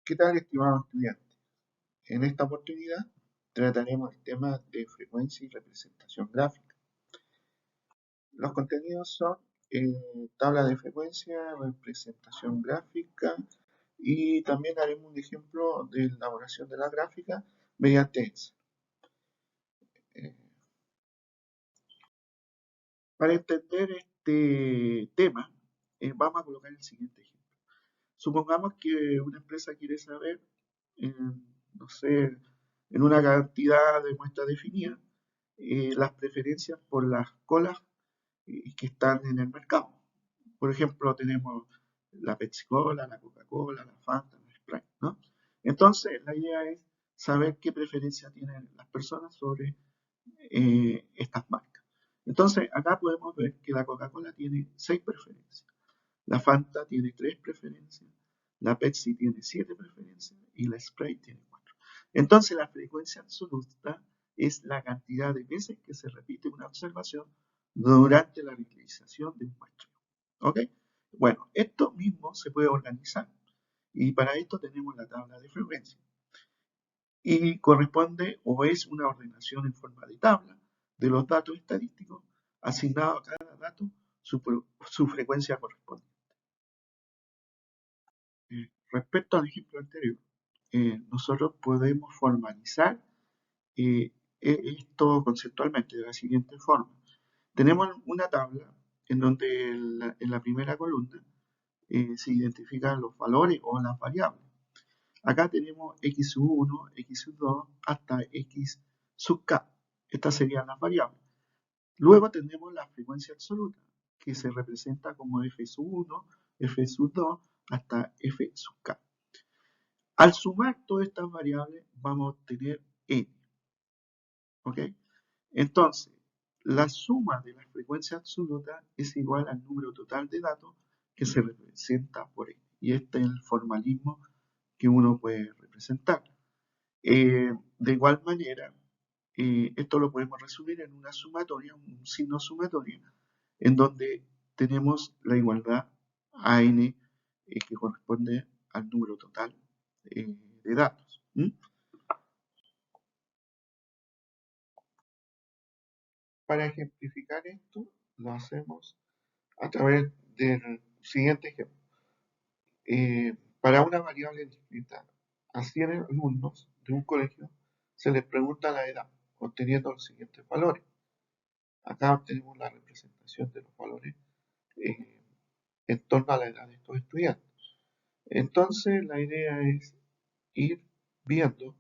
¿Qué tal, estimados estudiantes? En esta oportunidad trataremos el tema de frecuencia y representación gráfica. Los contenidos son tabla de frecuencia, representación gráfica y también haremos un ejemplo de elaboración de la gráfica mediante Excel. Eh, para entender este tema, vamos a colocar el siguiente ejemplo. Supongamos que una empresa quiere saber, no sé, en una cantidad de muestras definidas, las preferencias por las colas que están en el mercado. Por ejemplo, tenemos la Pepsi Cola, la Coca-Cola, la Fanta, la Sprite, ¿no? Entonces, la idea es saber qué preferencia tienen las personas sobre estas marcas. Entonces, acá podemos ver que la Coca-Cola tiene 6 preferencias. La Fanta tiene 3 preferencias, la Pepsi tiene 7 preferencias y la Sprite tiene 4. Entonces la frecuencia absoluta es la cantidad de veces que se repite una observación durante la realización de un muestreo. ¿Ok? Bueno, esto mismo se puede organizar y para esto tenemos la tabla de frecuencia y corresponde o es una ordenación en forma de tabla de los datos estadísticos asignados a cada dato su frecuencia correspondiente. Respecto al ejemplo anterior, nosotros podemos formalizar esto conceptualmente de la siguiente forma. Tenemos una tabla en donde en la primera columna se identifican los valores o las variables. Acá tenemos x sub 1, x sub 2 hasta x sub k. Estas serían las variables. Luego tenemos la frecuencia absoluta, que se representa como f sub 1, f sub 2 hasta f sub k. Al sumar todas estas variables vamos a obtener n. ¿Ok? Entonces, la suma de la frecuencia absoluta es igual al número total de datos que se representa por n. Y este es el formalismo que uno puede representar. De igual manera, esto lo podemos resumir en una sumatoria, un signo sumatorio, en donde tenemos la igualdad a n que corresponde al número total de datos. Para ejemplificar esto, lo hacemos a través del siguiente ejemplo. Para una variable distinta a 100 alumnos de un colegio, se les pregunta la edad, obteniendo los siguientes valores. Acá obtenemos la representación de los valores en torno a la edad de estos estudiantes. Entonces, la idea es ir viendo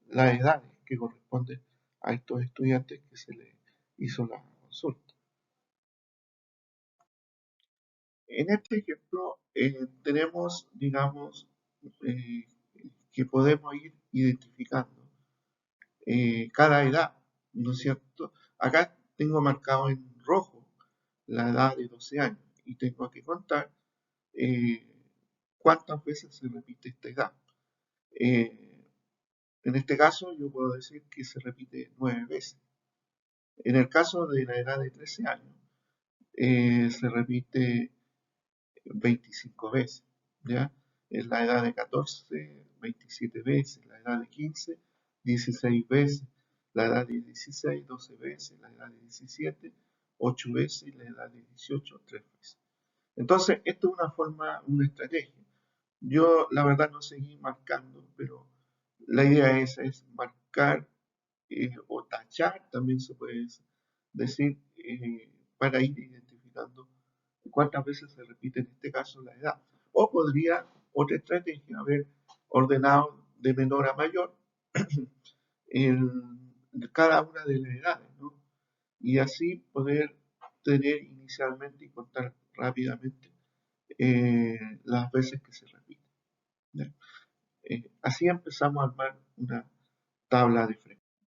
las edades que corresponden a estos estudiantes que se les hizo la consulta. En este ejemplo tenemos, digamos, que podemos ir identificando cada edad, ¿no es cierto? Acá tengo marcado en rojo la edad de 12 años y tengo que contar cuántas veces se repite esta edad. En este caso yo puedo decir que se repite 9 veces. En el caso de la edad de 13 años, se repite 25 veces, ¿ya? En la edad de 14, 27 veces, la edad de 15, 16 veces, la edad de 16, 12 veces, la edad de 17, 8 veces y la edad de 18, 3 veces. Entonces, esto es una forma, una estrategia. Yo, la verdad, no seguí marcando, pero la idea es marcar o tachar, también se puede decir, para ir identificando cuántas veces se repite en este caso la edad. O podría otra estrategia haber ordenado de menor a mayor cada una de las edades, ¿no? Y así poder tener inicialmente y contar rápidamente las veces que se repiten. Así empezamos a armar una tabla de frecuencia.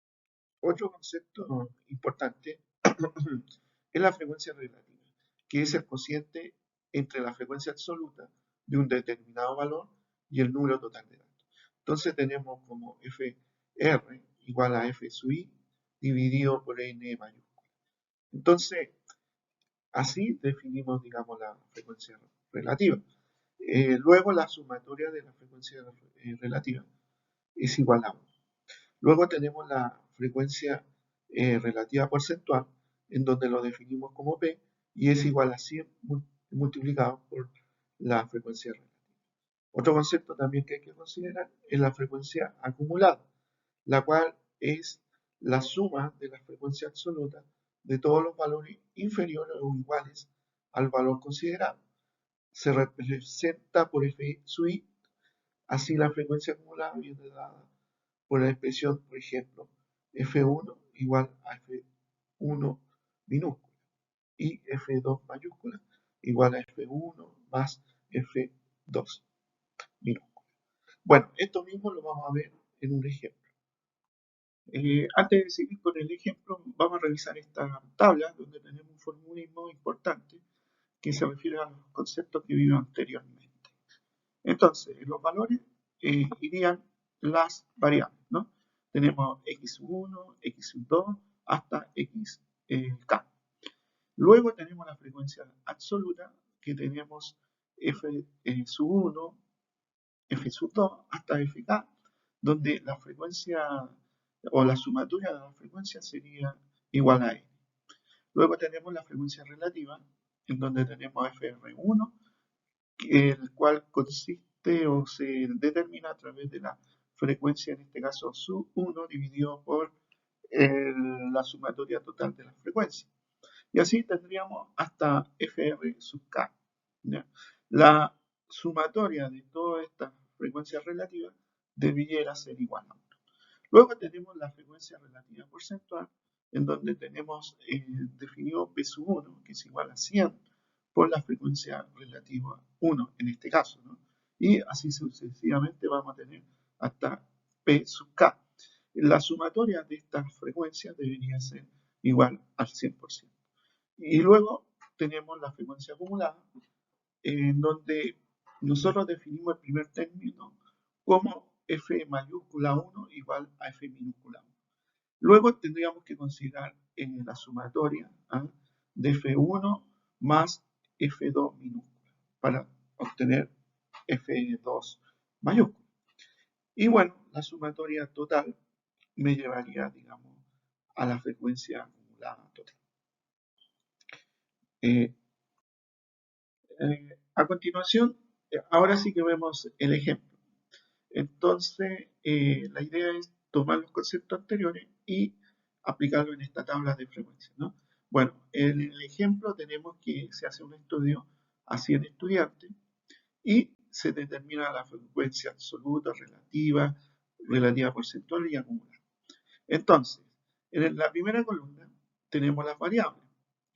Otro concepto importante es la frecuencia relativa, que es el cociente entre la frecuencia absoluta de un determinado valor y el número total de datos. Entonces tenemos como FR igual a F sub I dividido por N mayúscula. Entonces, así definimos, digamos, la frecuencia relativa. Luego la sumatoria de la frecuencia relativa es igual a 1. Luego tenemos la frecuencia relativa porcentual, en donde lo definimos como P, y es igual a 100 multiplicado por la frecuencia relativa. Otro concepto también que hay que considerar es la frecuencia acumulada, la cual es la suma de la frecuencia absoluta de todos los valores inferiores o iguales al valor considerado. Se representa por f sub i, así la frecuencia acumulada viene dada por la expresión, por ejemplo, f1 igual a f1 minúscula y f2 mayúscula igual a f1 más f2 minúscula. Bueno, esto mismo lo vamos a ver en un ejemplo. Antes de seguir con el ejemplo, vamos a revisar esta tabla donde tenemos un formulismo importante que se refiere a los conceptos que vimos anteriormente. Entonces, en los valores irían las variables, ¿no? Tenemos x1, x2 hasta xk. Luego tenemos la frecuencia absoluta, que tenemos f sub 1, f sub 2 hasta fk, donde la frecuencia o la sumatoria de las frecuencias sería igual a n. Luego tenemos la frecuencia relativa, en donde tenemos fr1, el cual consiste o se determina a través de la frecuencia, en este caso sub 1, dividido por la sumatoria total de las frecuencias. Y así tendríamos hasta fr sub k. ¿Ya? La sumatoria de todas estas frecuencias relativas debiera ser igual a 1. Luego tenemos la frecuencia relativa porcentual, en donde tenemos definido P sub 1, que es igual a 100, por la frecuencia relativa 1, en este caso, ¿no? Y así sucesivamente vamos a tener hasta P sub k. La sumatoria de estas frecuencias debería ser igual al 100%. Y luego tenemos la frecuencia acumulada, en donde nosotros definimos el primer término como f mayúscula 1 igual a f minúscula 1. Luego tendríamos que considerar la sumatoria de f1 más f2 minúscula para obtener f2 mayúscula. Y bueno, la sumatoria total me llevaría, digamos, a la frecuencia acumulada total. A continuación, ahora sí que vemos el ejemplo. Entonces, la idea es tomar los conceptos anteriores y aplicarlo en esta tabla de frecuencias, ¿no? Bueno, en el ejemplo tenemos que se hace un estudio a 100 estudiantes y se determina la frecuencia absoluta, relativa porcentual y acumulada. Entonces, en la primera columna tenemos las variables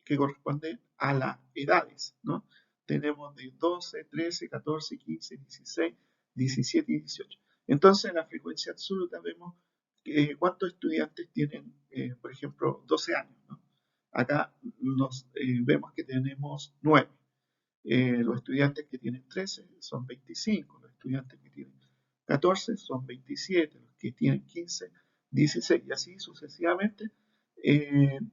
que corresponden a las edades, ¿no? Tenemos de 12, 13, 14, 15, 16, 17 y 18. Entonces, en la frecuencia absoluta vemos cuántos estudiantes tienen, por ejemplo, 12 años, ¿no? Acá vemos que tenemos 9. Los estudiantes que tienen 13 son 25, los estudiantes que tienen 14 son 27, los que tienen 15, 16, y así sucesivamente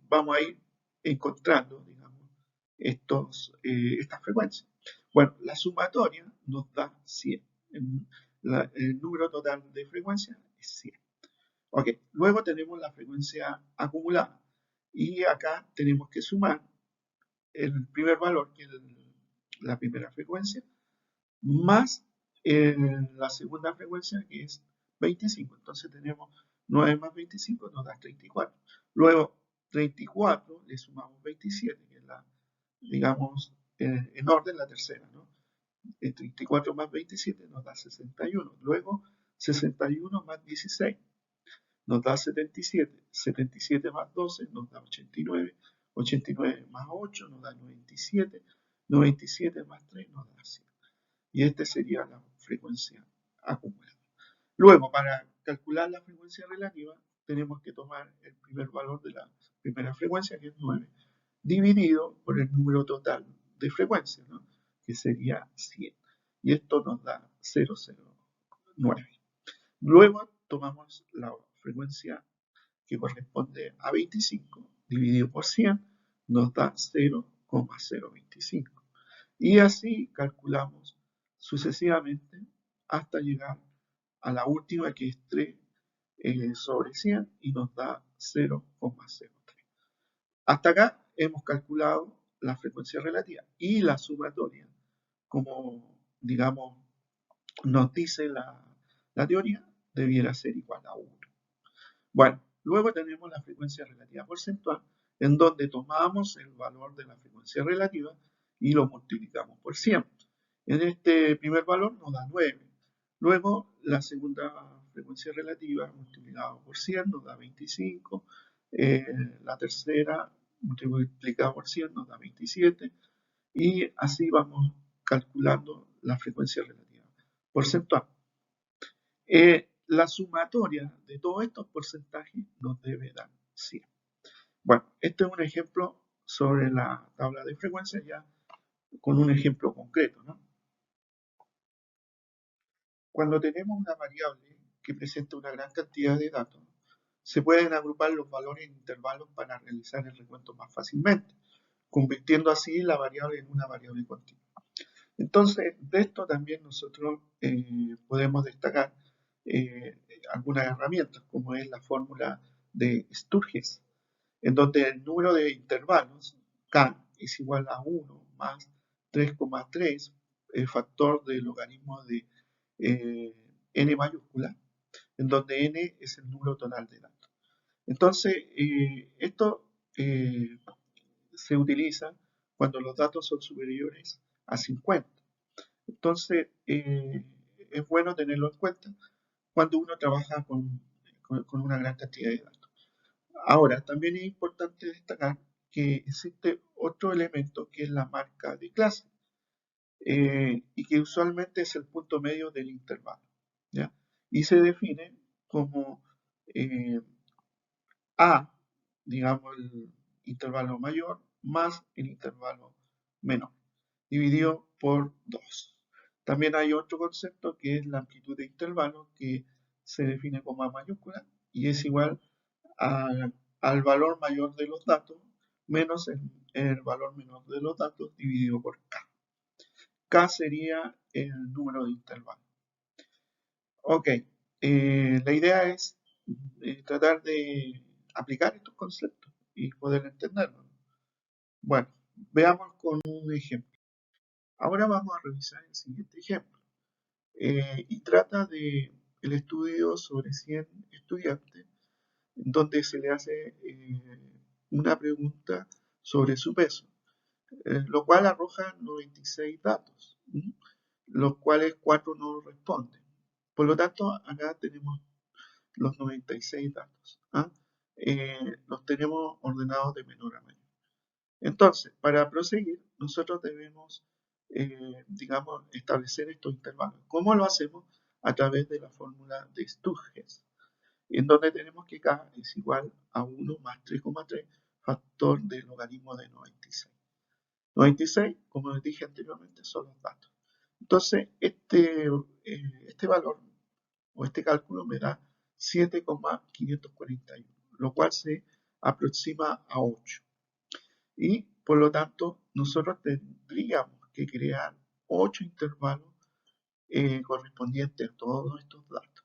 vamos a ir encontrando, digamos, estas frecuencias. Bueno, la sumatoria nos da 100. El número total de frecuencias es 100. Ok, luego tenemos la frecuencia acumulada. Y acá tenemos que sumar el primer valor, que es la primera frecuencia, más la segunda frecuencia, que es 25. Entonces tenemos 9 más 25 nos da 34. Luego 34 le sumamos 27, que es la, digamos, en orden la tercera, ¿no? 34 más 27 nos da 61. Luego 61 más 16 nos da 77. 77 más 12 nos da 89. 89 más 8 nos da 97. 97 más 3 nos da 100. Y esta sería la frecuencia acumulada. Luego, para calcular la frecuencia relativa, tenemos que tomar el primer valor de la primera frecuencia, que es 9, dividido por el número total de frecuencias, ¿no? Que sería 100. Y esto nos da 0,09. Luego tomamos la frecuencia que corresponde a 25, dividido por 100, nos da 0,025. Y así calculamos sucesivamente hasta llegar a la última, que es 3 sobre 100 y nos da 0,03. Hasta acá hemos calculado la frecuencia relativa y la sumatoria, como digamos nos dice la teoría, debiera ser igual a 1. Bueno, luego tenemos la frecuencia relativa porcentual, en donde tomamos el valor de la frecuencia relativa y lo multiplicamos por 100. En este primer valor nos da 9. Luego, la segunda frecuencia relativa multiplicada por 100 nos da 25. La tercera multiplicada por 100 nos da 27. Y así vamos calculando la frecuencia relativa porcentual. La sumatoria de todos estos porcentajes nos debe dar 100. Bueno, este es un ejemplo sobre la tabla de frecuencia ya con un ejemplo concreto, ¿no? Cuando tenemos una variable que presenta una gran cantidad de datos, se pueden agrupar los valores en intervalos para realizar el recuento más fácilmente, convirtiendo así la variable en una variable continua. Entonces, de esto también nosotros podemos destacar algunas herramientas, como es la fórmula de Sturges, en donde el número de intervalos, k, es igual a 1 más 3,3, el factor del logaritmo de n mayúscula, en donde n es el número total de datos. Entonces, esto se utiliza cuando los datos son superiores a 50. Entonces, es bueno tenerlo en cuenta cuando uno trabaja con una gran cantidad de datos. Ahora, también es importante destacar que existe otro elemento que es la marca de clase y que usualmente es el punto medio del intervalo, ¿ya? Y se define como A, digamos, el intervalo mayor más el intervalo menor, dividido por 2. También hay otro concepto que es la amplitud de intervalo, que se define como A mayúscula y es igual al valor mayor de los datos menos el valor menor de los datos dividido por K. K sería el número de intervalos. Ok, la idea es tratar de aplicar estos conceptos y poder entenderlos. Bueno, veamos con un ejemplo. Ahora vamos a revisar el siguiente ejemplo. Y trata de el estudio sobre 100 estudiantes, donde se le hace una pregunta sobre su peso, lo cual arroja 96 datos, los cuales 4 no responden. Por lo tanto, acá tenemos los 96 datos. Los tenemos ordenados de menor a mayor. Entonces, para proseguir, nosotros debemos, digamos, establecer estos intervalos. ¿Cómo lo hacemos? A través de la fórmula de Sturges, en donde tenemos que K es igual a 1 más 3,3 factor del logaritmo de 96. 96, como les dije anteriormente, son los datos. Entonces, este valor o este cálculo me da 7,541, lo cual se aproxima a 8. Y por lo tanto, nosotros tendríamos que crear 8 intervalos correspondientes a todos estos datos.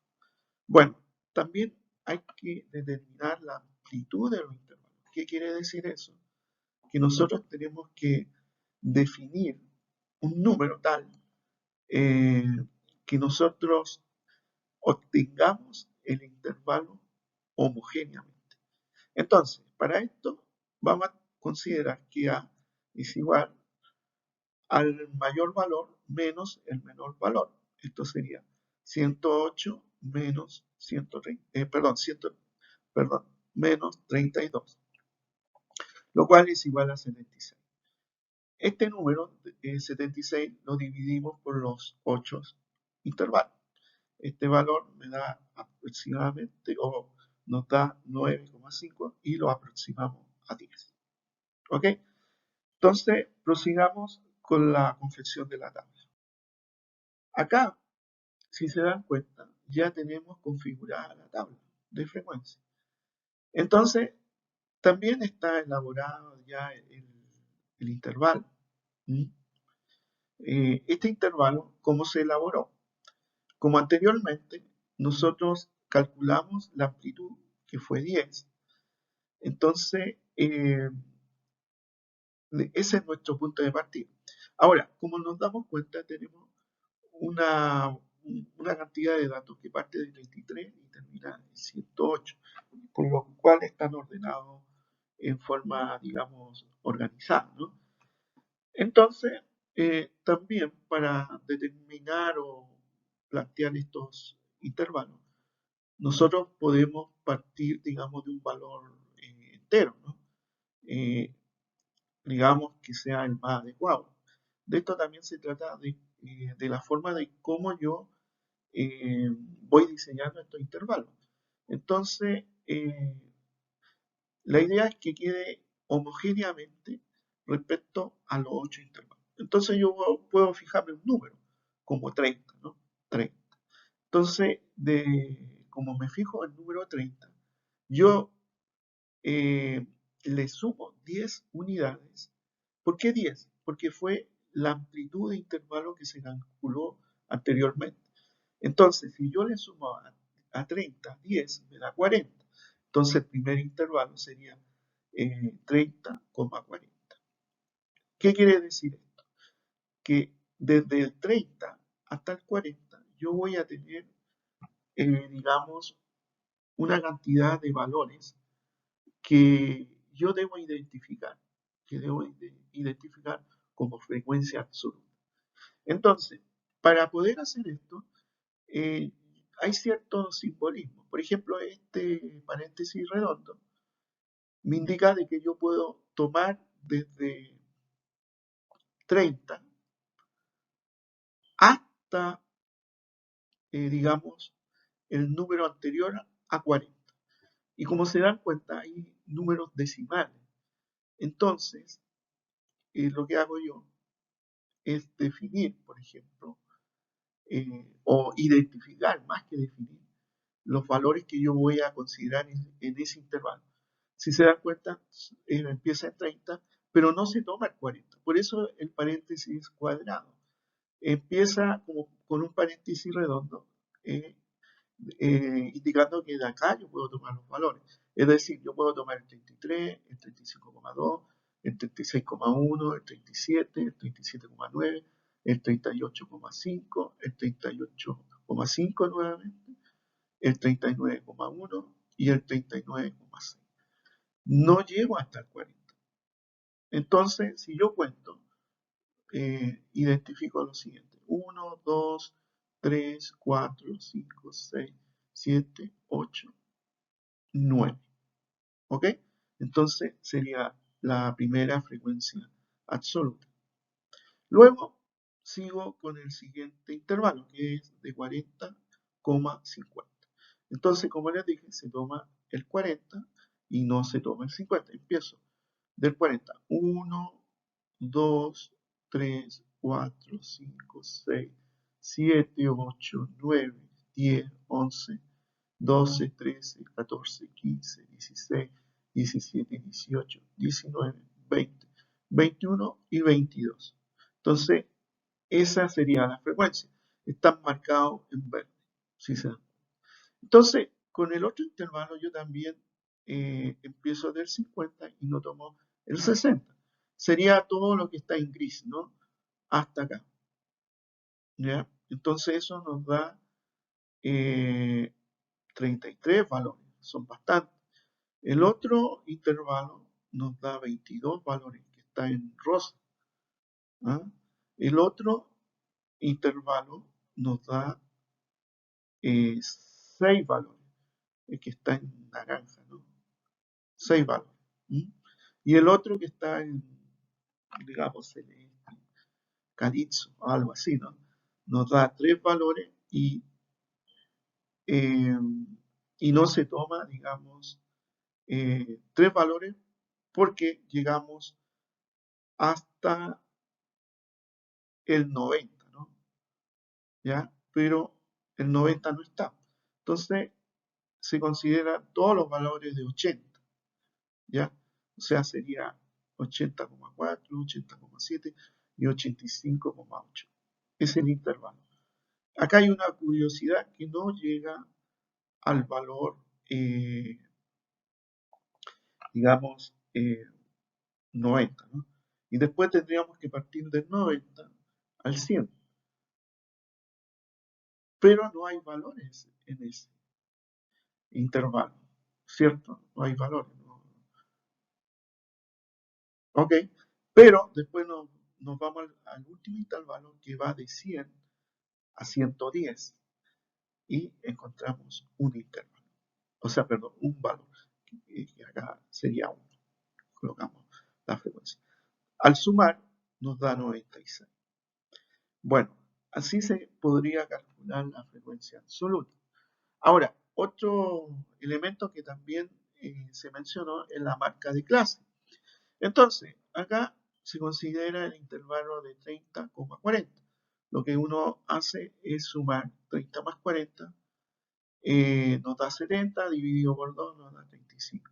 Bueno, también hay que determinar la amplitud de los intervalos. ¿Qué quiere decir eso? Que nosotros tenemos que definir un número tal que nosotros obtengamos el intervalo homogéneamente. Entonces, para esto vamos a considerar que A es igual al mayor valor menos el menor valor. Esto sería 108 menos 130, menos 32, lo cual es igual a 76. Este número 76 lo dividimos por los 8 intervalos. Este valor me da aproximadamente, o nos da 9,5 y lo aproximamos a 10. ¿Ok? Entonces, prosigamos con la confección de la tabla. Acá, si se dan cuenta, ya tenemos configurada la tabla de frecuencia. Entonces, también está elaborado ya el intervalo. Este intervalo, ¿cómo se elaboró? Como anteriormente, nosotros calculamos la amplitud, que fue 10. Entonces, ese es nuestro punto de partida. Ahora, como nos damos cuenta, tenemos una, una cantidad de datos que parte de 33 y termina en 108, por lo cual están ordenados en forma, digamos, organizada, ¿no? Entonces, también para determinar o plantear estos intervalos, nosotros podemos partir, digamos, de un valor entero, ¿no? Eh, digamos que sea el más adecuado. De esto también se trata de la forma de cómo yo voy diseñando estos intervalos. Entonces, la idea es que quede homogéneamente respecto a los 8 intervalos. Entonces yo puedo fijarme un número, como 30, ¿no? 30. Entonces, como me fijo el número 30, yo eh, le sumo 10 unidades. ¿Por qué 10? Porque fue la amplitud de intervalo que se calculó anteriormente. Entonces, si yo le sumo a 30, 10, me da 40. Entonces, el primer intervalo sería 30,40. ¿Qué quiere decir esto? Que desde el 30 hasta el 40 yo voy a tener, digamos, una cantidad de valores que yo debo identificar, como frecuencia absoluta. Entonces, para poder hacer esto, eh, hay cierto simbolismo. Por ejemplo, este paréntesis redondo me indica de que yo puedo tomar desde 30 hasta, digamos, el número anterior a 40. Y como se dan cuenta, hay números decimales. Entonces, lo que hago yo es definir, por ejemplo, o identificar, más que definir, los valores que yo voy a considerar en ese intervalo. Si se dan cuenta, empieza en 30, pero no se toma el 40. Por eso el paréntesis cuadrado. Empieza como con un paréntesis redondo, eh, indicando que de acá yo puedo tomar los valores. Es decir, yo puedo tomar el 33, el 35,2, el 36,1, el 37, el 37,9, el 38,5, el 38,5 nuevamente, el 39,1 y el 39,6. No llego hasta el 40. Entonces, si yo cuento, identifico lo siguiente: 1, 2, 3, 4, 5, 6, 7, 8, 9. ¿Ok? Entonces sería la primera frecuencia absoluta. Luego sigo con el siguiente intervalo, que es de 40,50. Entonces, como les dije, se toma el 40 y no se toma el 50. Empiezo del 40. 1, 2, 3, 4, 5, 6, 7, 8, 9, 10, 11, 12, 13, 14, 15, 16, 17, 18, 19, 20, 21 y 22. Entonces, esa sería la frecuencia. Están marcados en verde, si se dan. Entonces, con el otro intervalo yo también empiezo del 50 y no tomo el 60. Sería todo lo que está en gris, ¿no? Hasta acá. ¿Ya? Entonces eso nos da 33 valores, son bastantes. El otro intervalo nos da 22 valores, que está en rosa. ¿Ah? El otro intervalo nos da 6 valores, que está en naranja, ¿no? 6 valores. ¿Mm? Y el otro que está en, digamos, celeste, calizo, algo así, ¿no? Nos da 3 valores eh, y no se toma, digamos, 3 valores porque llegamos hasta el 90, ¿no? ¿Ya? Pero el 90 no está. Entonces, se consideran todos los valores de 80, ¿ya? O sea, sería 80,4, 80,7 y 85,8. Es el intervalo. Acá hay una curiosidad que no llega al valor, digamos, 90, ¿no? Y después tendríamos que partir del 90 al 100. Pero no hay valores en ese intervalo, ¿cierto? No hay valores, ¿no? Ok, pero después nos vamos al último intervalo que va de 100 a 110 y encontramos un intervalo, o sea, perdón, un valor, que acá sería 1. Colocamos la frecuencia. Al sumar nos da 96. Bueno, así se podría calcular la frecuencia absoluta. Ahora, otro elemento que también se mencionó es la marca de clase. Entonces, acá se considera el intervalo de 30,40. Lo que uno hace es sumar 30 más 40, nos da 70, dividido por 2 nos da 35.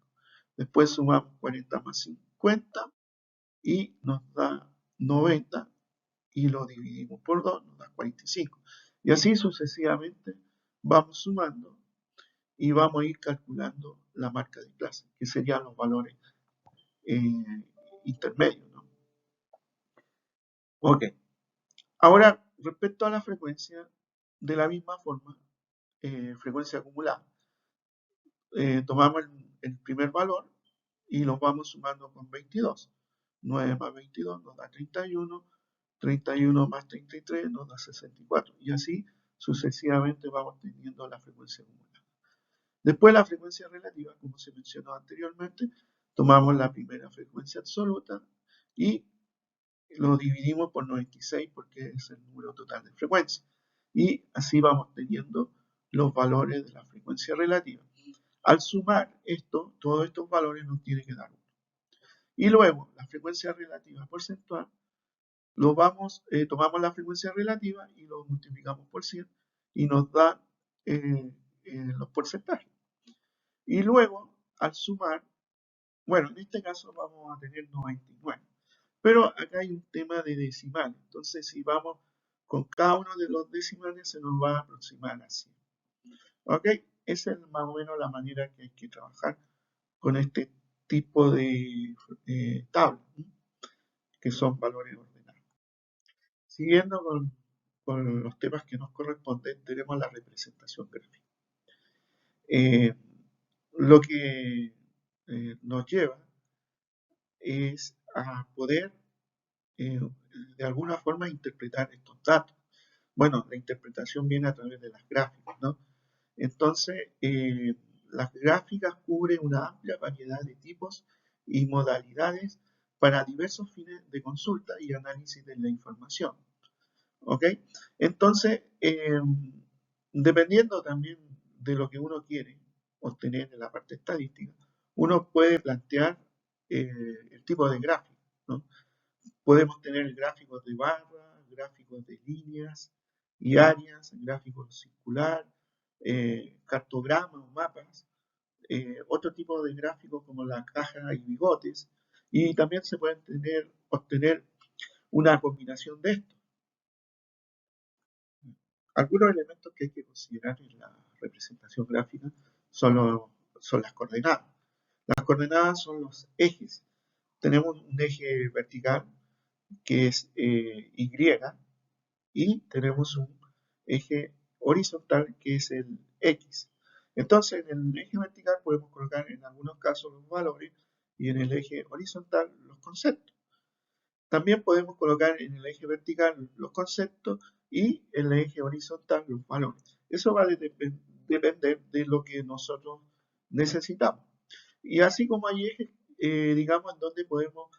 Después sumamos 40 más 50 y nos da 90 y lo dividimos por 2, nos da 45. Y así sucesivamente vamos sumando y vamos a ir calculando la marca de clase, que serían los valores intermedios, ¿no? Ok, ahora respecto a la frecuencia, de la misma forma, frecuencia acumulada, tomamos el primer valor y lo vamos sumando con 22. 9 más 22 nos da 31, 31 más 33 nos da 64 y así sucesivamente vamos teniendo la frecuencia acumulada. Después la frecuencia relativa, como se mencionó anteriormente, tomamos la primera frecuencia absoluta y lo dividimos por 96 porque es el número total de frecuencias. Y así vamos teniendo los valores de la frecuencia relativa. Al sumar esto, todos estos valores nos tiene que dar 1. Y luego la frecuencia relativa porcentual, tomamos la frecuencia relativa y lo multiplicamos por 100 y nos da los porcentajes. Y luego, al sumar, bueno, en este caso vamos a tener 99. Pero acá hay un tema de decimales. Entonces, si vamos con cada uno de los decimales, se nos va a aproximar a 100. ¿Ok? Esa es más o menos la manera que hay que trabajar con este tipo de tablas, ¿no? Que son valores ordenados. Siguiendo con los temas que nos corresponden, tenemos la representación gráfica. Lo que nos lleva es a poder de alguna forma interpretar estos datos. Bueno, la interpretación viene a través de las gráficas, ¿no? Entonces, las gráficas cubren una amplia variedad de tipos y modalidades para diversos fines de consulta y análisis de la información. ¿Ok? Entonces, dependiendo también de lo que uno quiere obtener en la parte estadística, uno puede plantear el tipo de gráfico, ¿no? Podemos tener gráficos de barra, gráficos de líneas y áreas, gráficos circular, cartogramas o mapas, otro tipo de gráficos como la caja y bigotes, y también se pueden obtener una combinación de estos. Algunos elementos que hay que considerar en la representación gráfica son las coordenadas. Las coordenadas son los ejes. Tenemos un eje vertical que es Y y tenemos un eje horizontal que es el X. Entonces, en el eje vertical podemos colocar en algunos casos los valores y en el eje horizontal los conceptos. También podemos colocar en el eje vertical los conceptos y en el eje horizontal los valores. Eso va a depender de lo que nosotros necesitamos. Y así como hay ejes, digamos, en donde podemos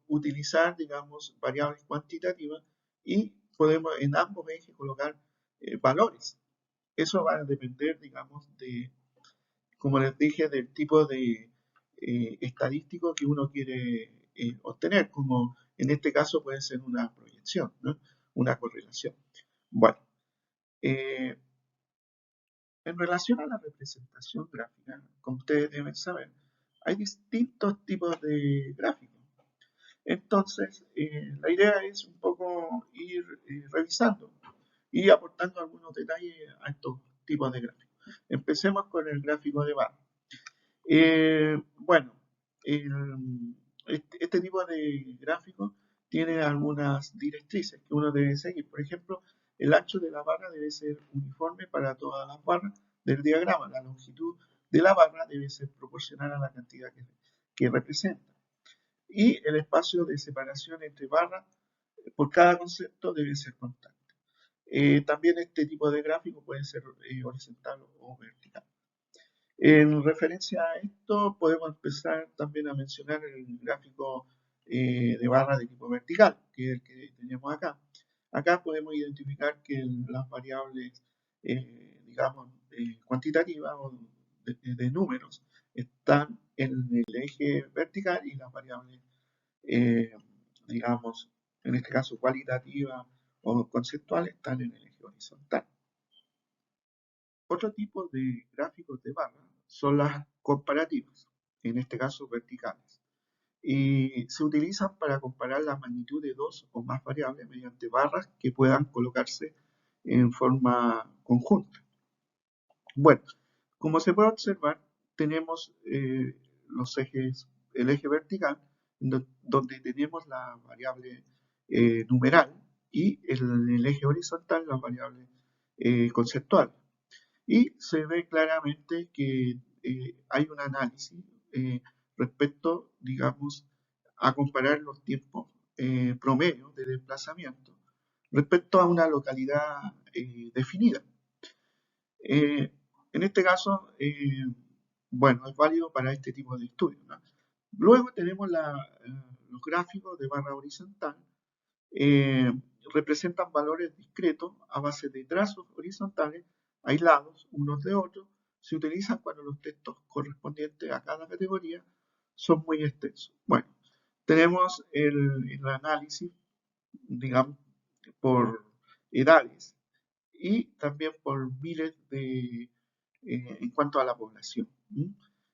utilizar, digamos, variables cuantitativas y podemos en ambos ejes colocar valores. Eso va a depender, digamos, como les dije, del tipo de estadístico que uno quiere obtener, como en este caso puede ser una proyección, ¿no? Una correlación. Bueno, eh, en relación a la representación gráfica, como ustedes deben saber, hay distintos tipos de gráficos. Entonces, la idea es un poco ir revisando y aportando algunos detalles a estos tipos de gráficos. Empecemos con el gráfico de barra. Bueno, este tipo de gráfico tiene algunas directrices que uno debe seguir. Por ejemplo, el ancho de la barra debe ser uniforme para todas las barras del diagrama. La longitud de la barra debe ser proporcional a la cantidad que representa. Y el espacio de separación entre barras por cada concepto debe ser constante. También este tipo de gráfico puede ser horizontal o vertical. En referencia a esto, podemos empezar también a mencionar el gráfico de barra de tipo vertical, que es el que tenemos acá. Acá podemos identificar que las variables, digamos, cuantitativas o de números están en el eje vertical y las variables, eh, digamos, en este caso cualitativas o conceptuales, están en el eje horizontal. Otro tipo de gráficos de barra son las comparativas, en este caso verticales, y se utilizan para comparar la magnitud de dos o más variables mediante barras que puedan colocarse en forma conjunta. Bueno, como se puede observar, tenemos los ejes, el eje vertical, donde tenemos la variable numeral, y en el eje horizontal la variable conceptual. Y se ve claramente que hay un análisis eh, respecto, digamos, a comparar los tiempos promedio de desplazamiento respecto a una localidad definida. Eh, en este caso, bueno, es válido para este tipo de estudios, ¿no? Luego tenemos los gráficos de barra horizontal. eh, Representan valores discretos a base de trazos horizontales aislados unos de otros. Se utilizan cuando los textos correspondientes a cada categoría son muy extensos. Bueno, tenemos el análisis, digamos, por edades y también por miles en cuanto a la población.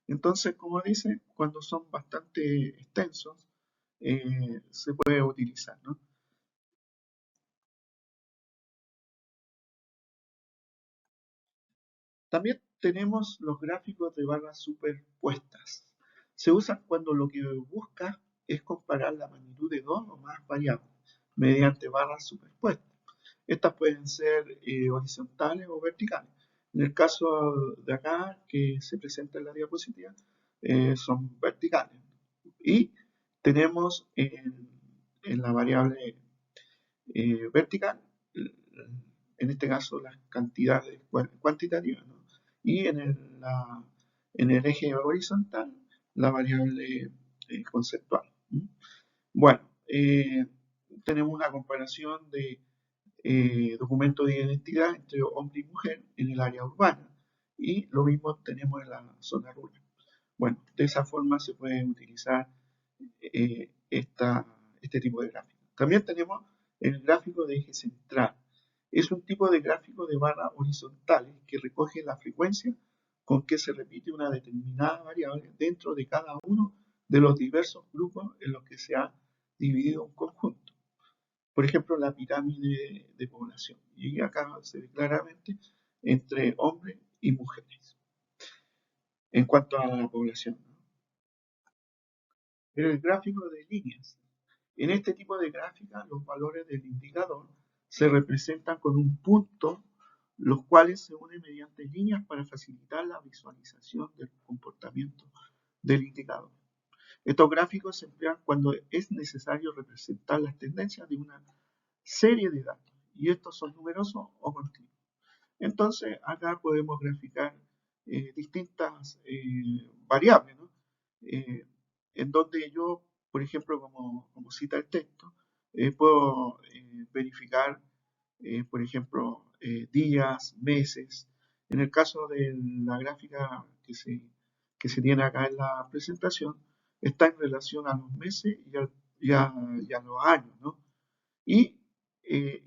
Entonces, como dice, cuando son bastante extensos, se puede utilizar, ¿no? También tenemos los gráficos de barras superpuestas. Se usan cuando lo que busca es comparar la magnitud de dos o más variables mediante barras superpuestas. Estas pueden ser horizontales o verticales. En el caso de acá, que se presenta en la diapositiva, son verticales. Y tenemos en la variable vertical, en este caso las cantidades cuantitativas, ¿no? Y en el eje horizontal la variable conceptual. Bueno, tenemos una comparación de documentos de identidad entre hombre y mujer en el área urbana, y lo mismo tenemos en la zona rural. Bueno, de esa forma se puede utilizar este tipo de gráfico. También tenemos el gráfico de eje central. Es un tipo de gráfico de barras horizontales que recoge la frecuencia con que se repite una determinada variable dentro de cada uno de los diversos grupos en los que se ha dividido un conjunto. Por ejemplo, la pirámide de población. Y acá se ve claramente entre hombres y mujeres en cuanto a la población, ¿no? Pero el gráfico de líneas. En este tipo de gráfica, los valores del indicador se representan con un punto, los cuales se unen mediante líneas para facilitar la visualización del comportamiento del indicador. Estos gráficos se emplean cuando es necesario representar las tendencias de una serie de datos, y estos son numerosos o continuos. Entonces, acá podemos graficar distintas variables, ¿no? Eh, en donde yo, por ejemplo, como cita el texto, puedo verificar, por ejemplo, días, meses. En el caso de la gráfica que se tiene acá en la presentación, está en relación a los meses y a los años, ¿no? Y eh,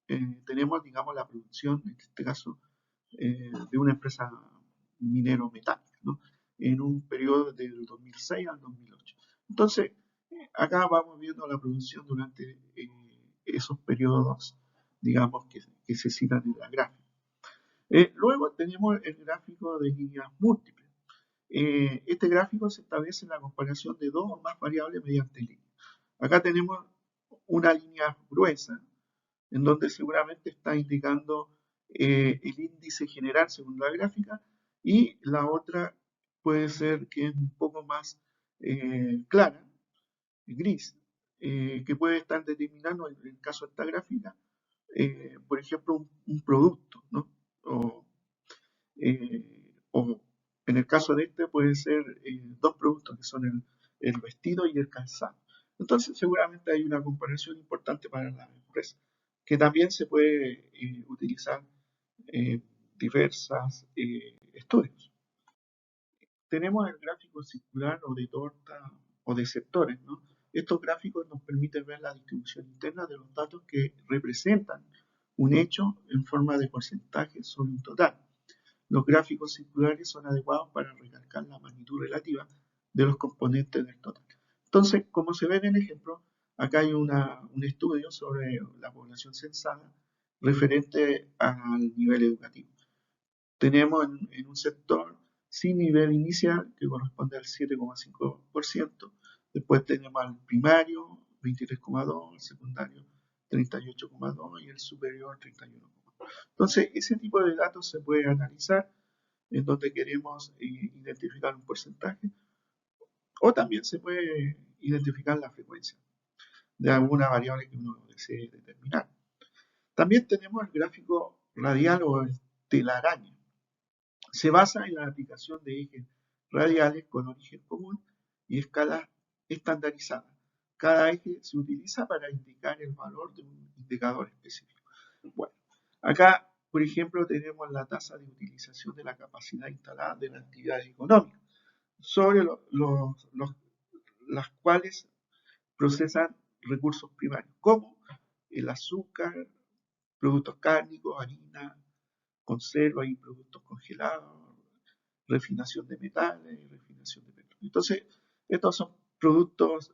eh, tenemos, digamos, la producción, en este caso, de una empresa minero metálica, ¿no? En un periodo del 2006 al 2008. Entonces, Acá vamos viendo la producción durante esos periodos, digamos, que se citan en la gráfica. Luego tenemos el gráfico de líneas múltiples. Este gráfico se establece en la comparación de dos o más variables mediante líneas. Acá tenemos una línea gruesa, en donde seguramente está indicando el índice general según la gráfica, y la otra puede ser que es un poco más clara, gris, que puede estar determinando, en el caso de esta gráfica, por ejemplo, un producto, ¿no? O, eh, o en el caso de este puede ser dos productos que son el vestido y el calzado. Entonces seguramente hay una comparación importante para la empresa, que también se puede utilizar en diversos estudios. Tenemos el gráfico circular o de torta o de sectores, ¿no? Estos gráficos nos permiten ver la distribución interna de los datos que representan un hecho en forma de porcentaje sobre un total. Los gráficos circulares son adecuados para recalcar la magnitud relativa de los componentes del total. Entonces, como se ve en el ejemplo, acá hay un estudio sobre la población censada referente al nivel educativo. Tenemos en un sector sin nivel inicial, que corresponde al 7,5%. Después tenemos al primario, 23,2%, el secundario, 38,2% y el superior, 31,2%. Entonces, ese tipo de datos se puede analizar en donde queremos identificar un porcentaje, o también se puede identificar la frecuencia de alguna variable que uno desee determinar. También tenemos el gráfico radial o el telaraña. Se basa en la aplicación de ejes radiales con origen común y escalas estandarizadas. Cada eje se utiliza para indicar el valor de un indicador específico. Bueno, acá, por ejemplo, tenemos la tasa de utilización de la capacidad instalada de las actividades económicas, sobre las cuales procesan recursos primarios, como el azúcar, productos cárnicos, harina, conserva y productos congelados, refinación de metales, refinación de petróleo. Entonces, estos son productos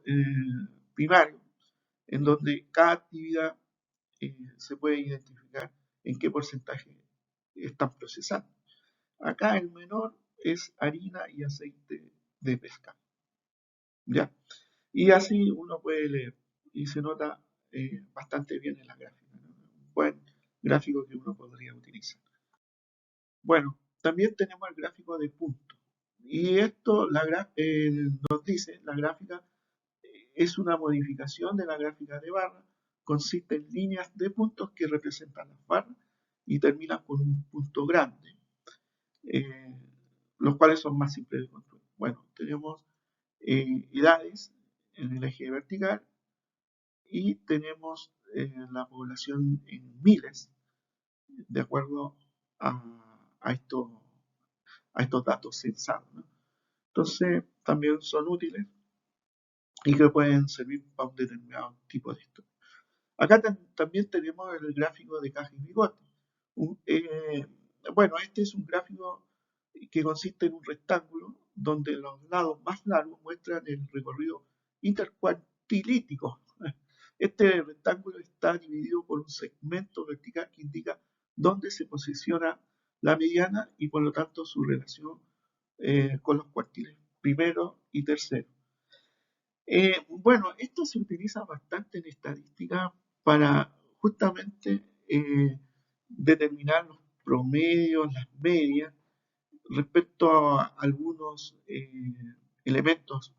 primarios en donde cada actividad se puede identificar en qué porcentaje están procesando. Acá el menor es harina y aceite de pescado, ¿ya? Y así uno puede leer y se nota bastante bien en la gráfica, ¿no? Un buen gráfico que uno podría utilizar. Bueno, también tenemos el gráfico de puntos. Y esto nos dice, la gráfica es una modificación de la gráfica de barra, consiste en líneas de puntos que representan las barras y terminan con un punto grande, eh, los cuales son más simples de construir. Bueno, tenemos edades en el eje vertical y tenemos la población en miles, de acuerdo a estos datos censados, ¿no? Entonces, también son útiles y que pueden servir para un determinado tipo de estudio. Acá también tenemos el gráfico de caja y bigote. Bueno, este es un gráfico que consiste en un rectángulo donde los lados más largos muestran el recorrido intercuartilítico. Este rectángulo está dividido por un segmento vertical que indica dónde se posiciona la mediana y por lo tanto su relación con los cuartiles primero y tercero. Bueno, esto se utiliza bastante en estadística para justamente determinar los promedios, las medias, respecto a algunos elementos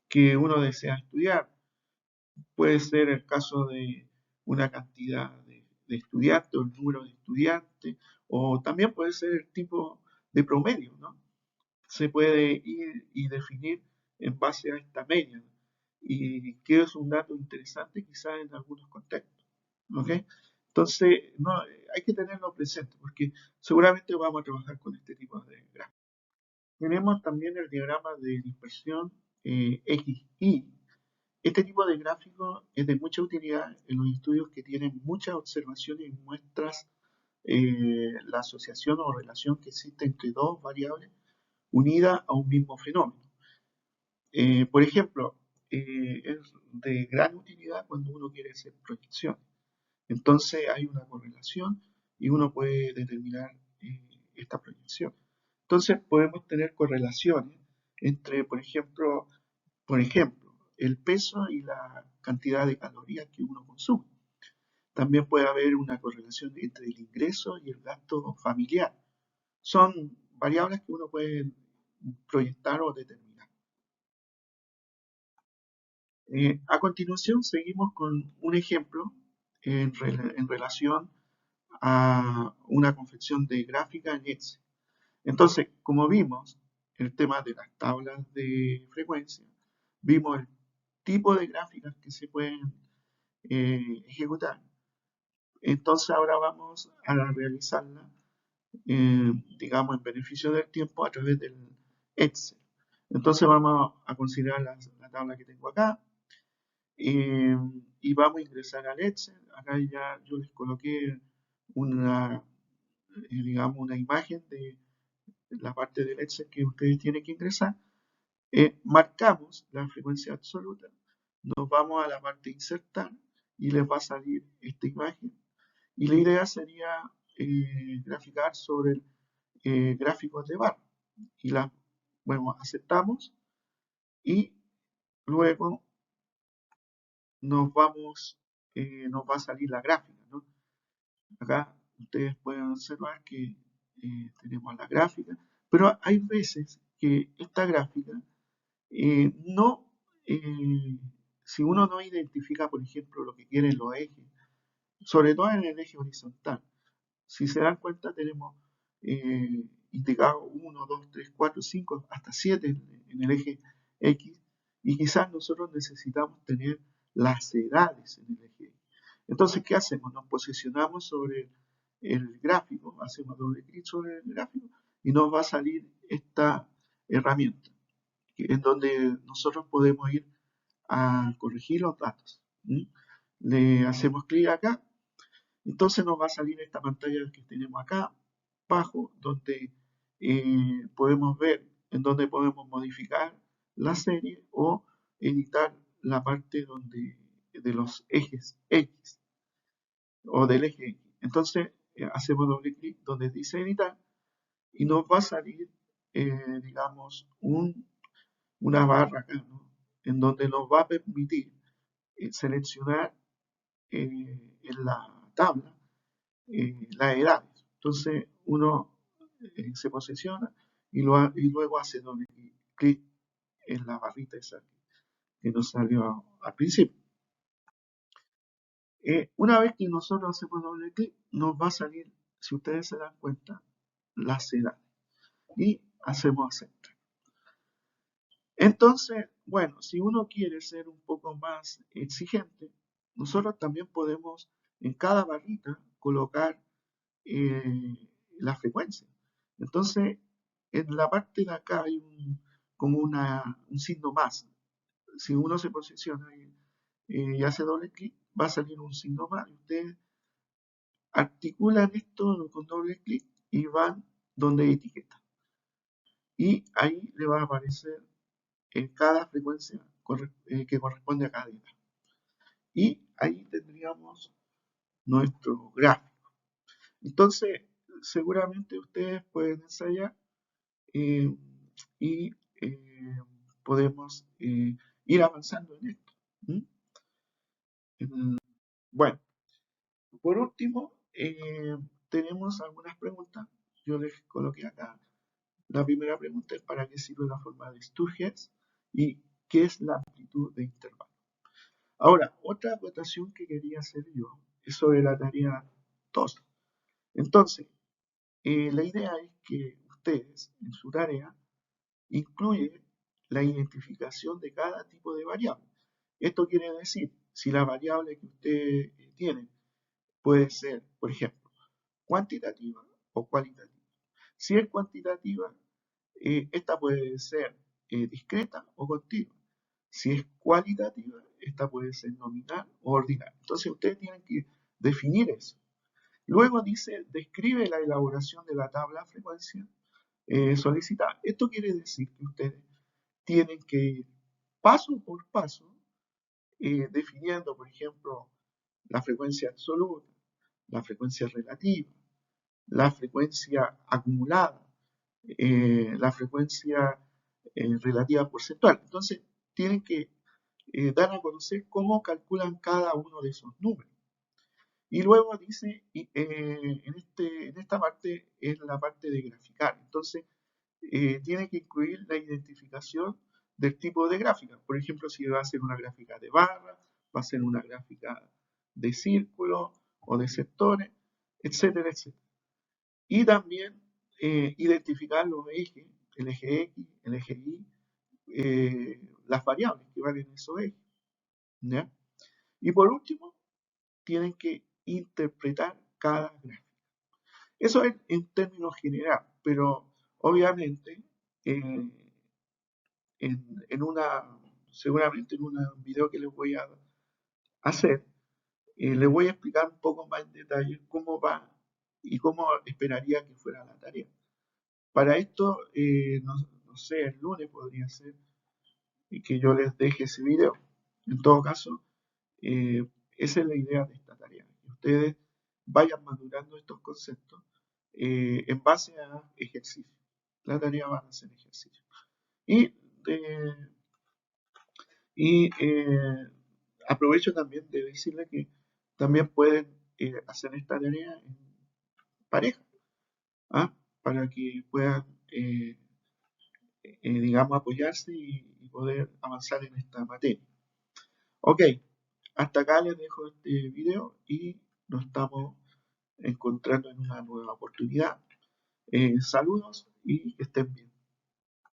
que uno desea estudiar. Puede ser el caso de una cantidad de estudiantes o el número de estudiantes, o también puede ser el tipo de promedio, ¿no? Se puede ir y definir en base a esta media, y que es un dato interesante quizás en algunos contextos, ¿ok? Entonces, no, hay que tenerlo presente porque seguramente vamos a trabajar con este tipo de gráficos. Tenemos también el diagrama de dispersión XY. Este tipo de gráfico es de mucha utilidad en los estudios que tienen muchas observaciones y muestras la asociación o relación que existe entre dos variables unidas a un mismo fenómeno. Por ejemplo, es de gran utilidad cuando uno quiere hacer proyecciones. Entonces hay una correlación y uno puede determinar esta proyección. Entonces podemos tener correlaciones entre, por ejemplo, el peso y la cantidad de calorías que uno consume. También puede haber una correlación entre el ingreso y el gasto familiar. Son variables que uno puede proyectar o determinar. A continuación seguimos con un ejemplo en relación a una confección de gráfica en Excel. Entonces, como vimos el tema de las tablas de frecuencia, vimos el tipo de gráficas que se pueden ejecutar. Entonces ahora vamos a realizarla, digamos, en beneficio del tiempo a través del Excel. Entonces vamos a considerar la tabla que tengo acá y vamos a ingresar al Excel. Acá ya yo les coloqué una, digamos, una imagen de la parte del Excel que ustedes tienen que ingresar. Marcamos la frecuencia absoluta, nos vamos a la parte insertar y les va a salir esta imagen. Y la idea sería graficar sobre gráficos de barra. Y bueno, aceptamos y luego nos va a salir la gráfica, ¿no? Acá ustedes pueden observar que tenemos la gráfica, pero hay veces que esta gráfica no, si uno no identifica, por ejemplo, lo que quieren los ejes, sobre todo en el eje horizontal, si se dan cuenta tenemos indicado 1, 2, 3, 4, 5, hasta 7 en el eje X, y quizás nosotros necesitamos tener las edades en el eje X. Entonces, ¿qué hacemos? Nos posicionamos sobre el gráfico, hacemos doble clic sobre el gráfico y nos va a salir esta herramienta en donde nosotros podemos ir a corregir los datos. Le hacemos clic acá, entonces nos va a salir esta pantalla que tenemos acá abajo, donde podemos ver en donde podemos modificar la serie o editar la parte de los ejes X o del eje X. Entonces hacemos doble clic donde dice editar y nos va a salir, digamos, una barra acá, ¿no? En donde nos va a permitir seleccionar en la tabla las edades. Entonces uno se posiciona y luego hace doble clic en la barrita esa que nos salió al principio. Una vez que nosotros hacemos doble clic, nos va a salir, si ustedes se dan cuenta, las edades. Y hacemos aceptar. Entonces, bueno, si uno quiere ser un poco más exigente, nosotros también podemos en cada barrita colocar la frecuencia. Entonces, en la parte de acá hay como un signo más. Si uno se posiciona y hace doble clic, va a salir un signo más. Ustedes articulan esto con doble clic y van donde etiqueta. Y ahí le va a aparecer cada frecuencia que corresponde a cada edad. Y ahí tendríamos nuestro gráfico. Entonces, seguramente ustedes pueden ensayar eh, y podemos ir avanzando en esto. Bueno, por último, tenemos algunas preguntas. Yo les coloqué acá. La primera pregunta es ¿para qué sirve la forma de Sturges? ¿Y qué es la amplitud de intervalo? Ahora, otra acotación que quería hacer yo es sobre la tarea 2. Entonces, la idea es que ustedes en su tarea incluyen la identificación de cada tipo de variable. Esto quiere decir, si la variable que ustedes tienen puede ser, por ejemplo, cuantitativa o cualitativa. Si es cuantitativa, esta puede ser discreta o continua. Si es cualitativa, esta puede ser nominal o ordinal. Entonces ustedes tienen que definir eso. Luego dice, describe la elaboración de la tabla de frecuencia solicitada. Esto quiere decir que ustedes tienen que ir paso por paso, definiendo, por ejemplo, la frecuencia absoluta, la frecuencia relativa, la frecuencia acumulada, la frecuencia relativa porcentual. Entonces, tienen que dar a conocer cómo calculan cada uno de esos números. Y luego dice, en esta parte es la parte de graficar. Entonces, tiene que incluir la identificación del tipo de gráfica. Por ejemplo, si va a ser una gráfica de barra, va a ser una gráfica de círculo o de sectores, etcétera, etcétera. Y también identificar los ejes, el eje X, el eje Y, las variables que van en esos ejes. ¿Ya? Y por último, tienen que interpretar cada gráfica. Eso es en términos generales, pero obviamente seguramente en un video que les voy a hacer, les voy a explicar un poco más en detalle cómo va y cómo esperaría que fuera la tarea. Para esto, no sé, el lunes podría ser que yo les deje ese video. En todo caso, esa es la idea de esta tarea, que ustedes vayan madurando estos conceptos en base a ejercicio. La tarea va a ser ejercicio. Y, aprovecho también de decirle que también pueden hacer esta tarea en pareja, ¿ah? Para que puedan, digamos, apoyarse y poder avanzar en esta materia. Ok, hasta acá les dejo este video y nos estamos encontrando en una nueva oportunidad. Saludos y que estén bien.